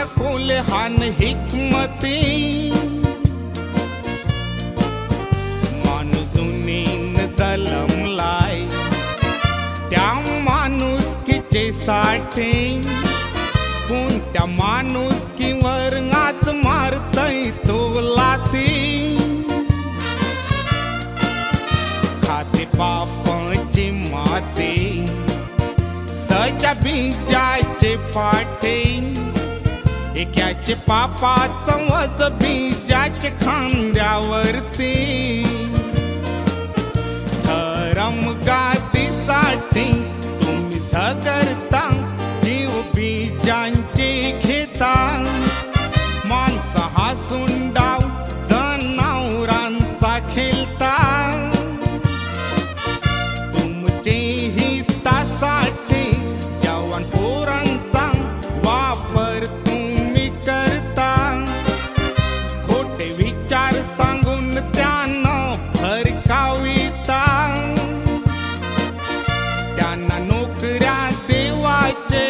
दाखवले हान हिकमती माणूस दुनीन जलमलाय त्या माणुसकीचे साठी कोणत्या माणुसकीवर आज मारतय तो लाथी खाते पापाची माती सजा बीजाचे पाठे एकाचे पापाचं वज बीजाचे खांद्यावरती धरम गादीसाठी तुम्ही झगडता जीव बीजांचे घेता माणसा हसून डाव जनावरांचा खेळता तुमचे हितासाठी जवान पोरांचा वापर तुम्ही करता खोटे विचार सांगून त्यांना भरकाविता त्यांना नोकऱ्या देवाचे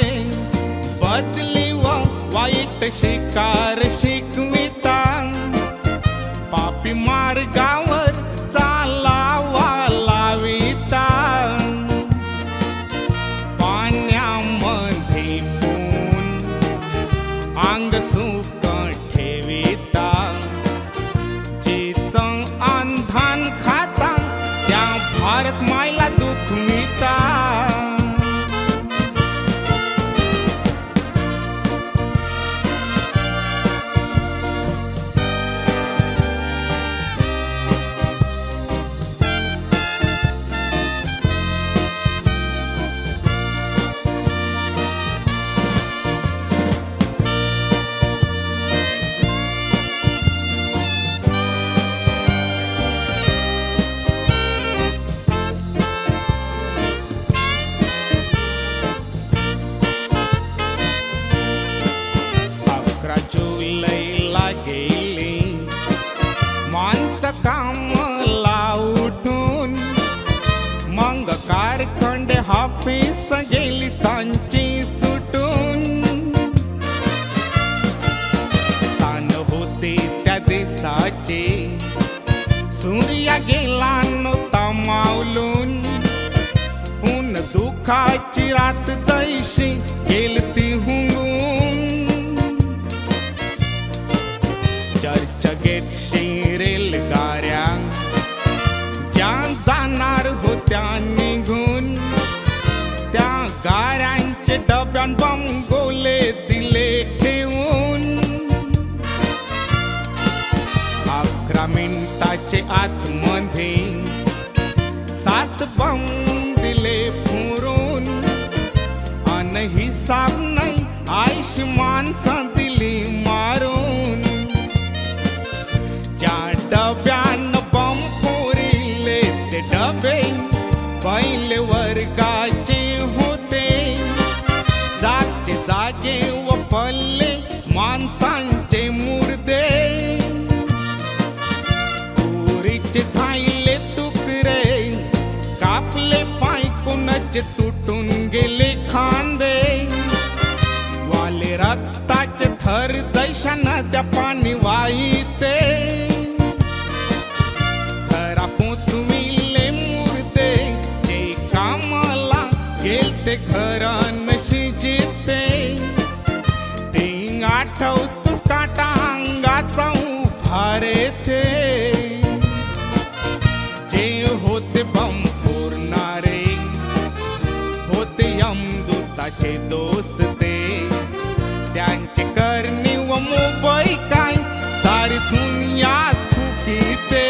बदली व वाईट शिकार शिकविता पापी मार्गावर चालावा लाविता पाण्यामध्ये पून अंग सुक ठेविता जिचं अंधान खाता त्या भारत मायला दुखविता जुलैला गेली माणसं कामाला उठून मग कारखंडे ऑफिस गेली सांची सुटून सान होते त्या देशाचे सूर्य गेला नव्हता मावलून पुन दुःखाची रात जैशी गेलती हुंगून चर्चगेटशी रेलगाड्या ज्या जाणार होत्या निघून त्या गाड्यांचे डब्यान बंगोले दिले ठेवून 11 मिनिटाचे आतमध्ये 7 बंब दिले पुरून अन हिसाब नाही आयशी माणसं दिली मारून ज्या डब्यान बंब फोरिले ते डबे पहिले वर्गाचे होते जागचे जागे व पल्ले माणसांचे मुर्दे पुरीचे झाले तुकडे कापले पाय कोणाचे तुटून गेले खांदे वाले रक्ताचे थर जैशा नद्या पाणी वाहिते घरा पोचविले मुर्दे जे कामाला गेलते घरान शिजिते ते आठवतोस काटा अंगाचा उभारे ते जे होते बंब फोडणारे होते यमदूताचे दोस्ते त्यांची करणी व मुंबई काय सारी दुनिया थुकीते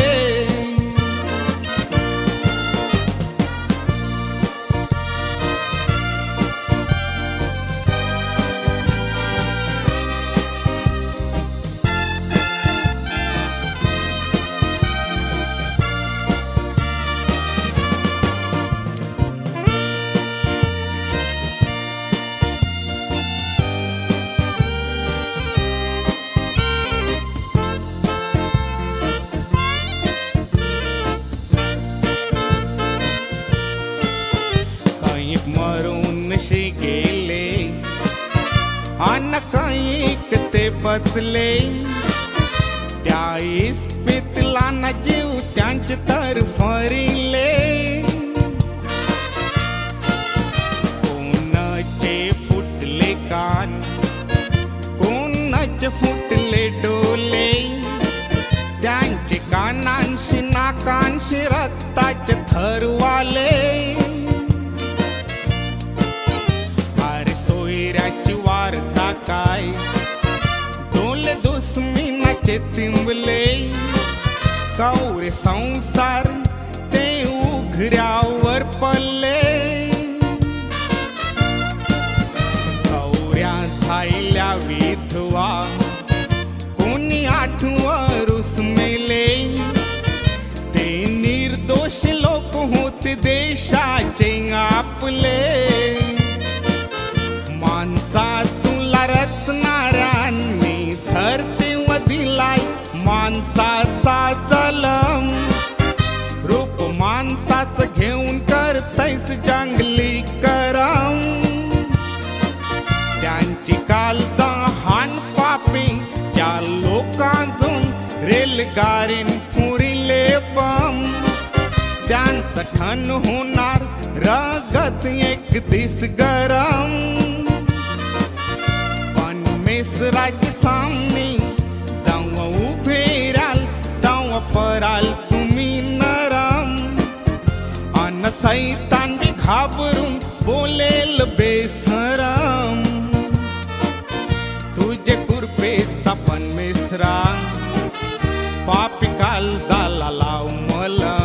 कैक ते बचले त्या इस्पितला ना जीव त्यांचे तर फरिले कोणाचे फुटले कान कोणाचे फुटले डोले त्यांचे कानांशी नाकांशी रक्ताचे थरवाले अरे सोयऱ्याची वार्ता काय डोले दुश्मनाचे तिंबले कवरे संसार ते उघड्यावर पडले कवऱ्या झायल्या विधवा कोणी आठवर उसमेले ते निर्दोष लोक होते देशाचे आपले माणसातूला रचणाऱ्यांनी धरतीवर दिलाय माणसाचा जलम रूप माणसाचं घेऊन करतैस जंगली करम त्यांची कालचा हान पापी त्या लोकांचून रेलगाडीन पुरिले बम त्यांचं ठण होणार रगत एक दिस गरम पण मेसराच्या सामने जेव्हा उभे राल तेव्हा पराल तुम्ही नरम अन सैतान बी घाबरून बोलेल बेसरम तुझे कृपेचा पण मिसरा पापी काल झाला लाव मला